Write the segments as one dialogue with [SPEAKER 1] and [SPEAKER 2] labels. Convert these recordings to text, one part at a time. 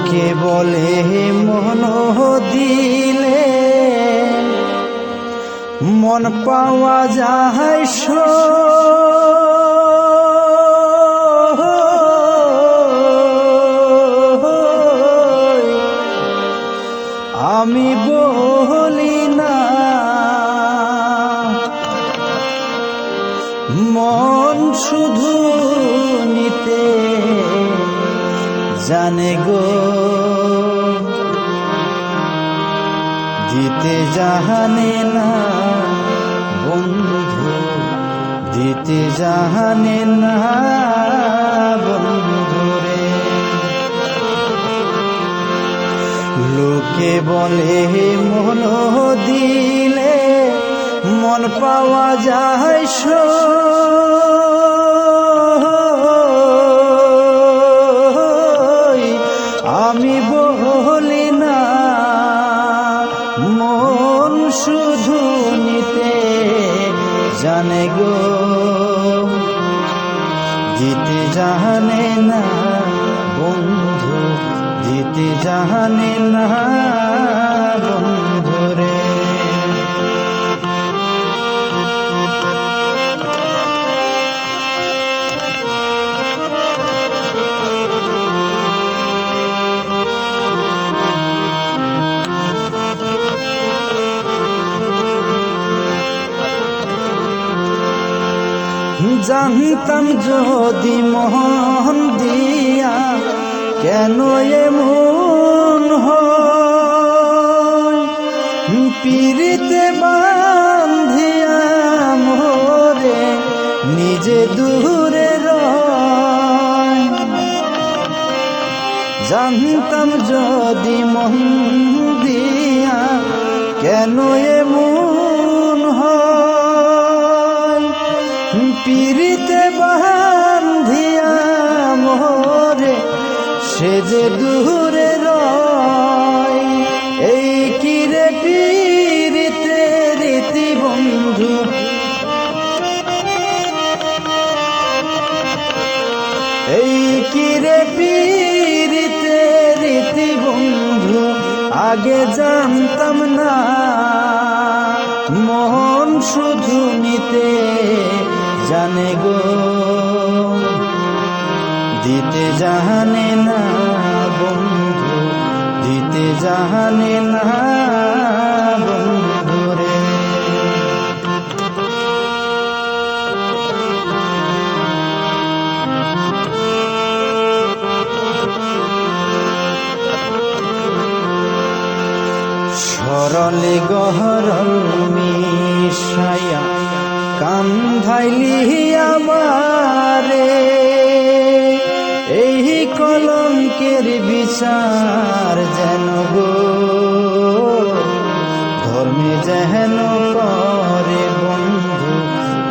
[SPEAKER 1] লোকে বলে মন দিলে মন পাওয়া যায় আমি বলি না মন শুধু নিতে জানে গো দিতে জানে না বন্ধু দিতে জানে না বন্ধুরে লোকে বলে মন দিলে মন পাওয়া যায় আমি বলি না মন শুধু নিতে জানে গো দিতে জানে না বন্ধু দিতে জানে না বন্ধুরে জানতাম যদি মন দিয়া কেন এমন হয় পিরিতে বান্ধিয়া মোরে নিজে দূরে রয় জানতাম যদি মন দিয়া কেন এমন হয় পিরিতে বান্ধিয়া মোরে সে যে দূরে রয় এই কিরে পিরিতে রীতি বন্ধু এই কিরে পিরিতে রীতি বন্ধু আগে জানতাম না মন শুধু নিতে জানে গো দিতে জানে না বন্ধু দিতে জানে না বন্ধুরে সরলে গহরল মিশাইয়া কান্ধাইলি আমারে এই কলঙ্কের বিচার যেন গো ধর্মে যেন করে বন্ধু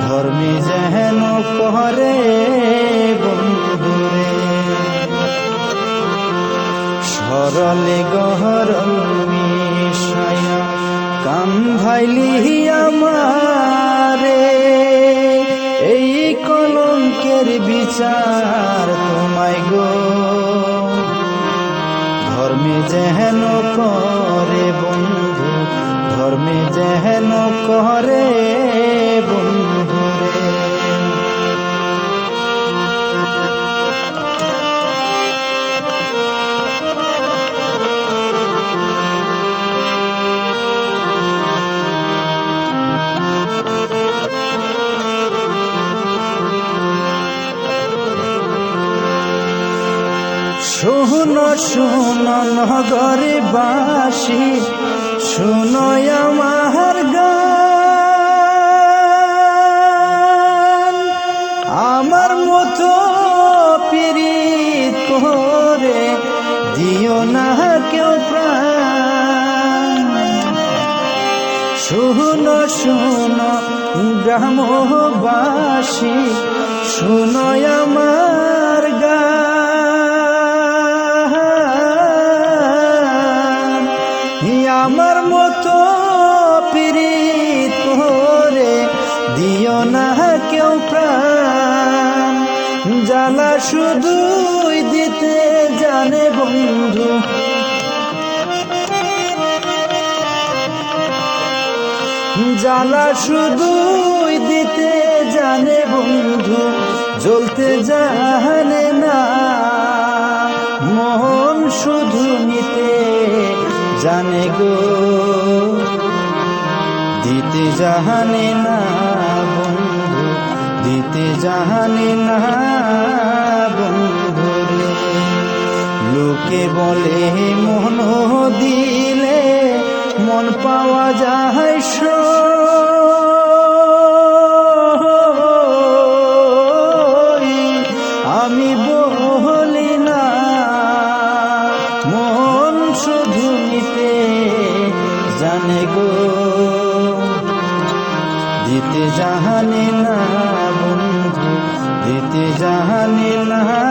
[SPEAKER 1] ধর্মে যেন করে বন্ধুরে সরলে গহরল মিশাইয়া কান্ধাইলি আমারে এই কলঙ্কের বিচার তোমায় গো ধর্মে যেন করে বন্ধু ধর্মে যেন করে বন্ধুরে শুনো শুনো নগরে বাসী শুনো আমার গান আমার মতো পীড়িত করে দিও না কেউ প্রাণ শুনো শুনো গ্রামবাসী শুনো আমার গান আমার মতো পীড়িত করে দিও না কেউ প্রাণ জ্বালা শুধুই দিতে যা জানে বন্ধু, জ্বালা শুধুই দিতে জানে বন্ধু, জ্বলতে জানে না। মন শুধু নিতে জানে গো, দিতে জানে না বন্ধু, দিতে জানে না বন্ধু রে। লোকে বলে মন দিলে মন পাওয়া যায় সই, আমি বলি না মন শুধু নিতে জানে গো, দিতে জানে না বন্ধু, দিতে জানে না।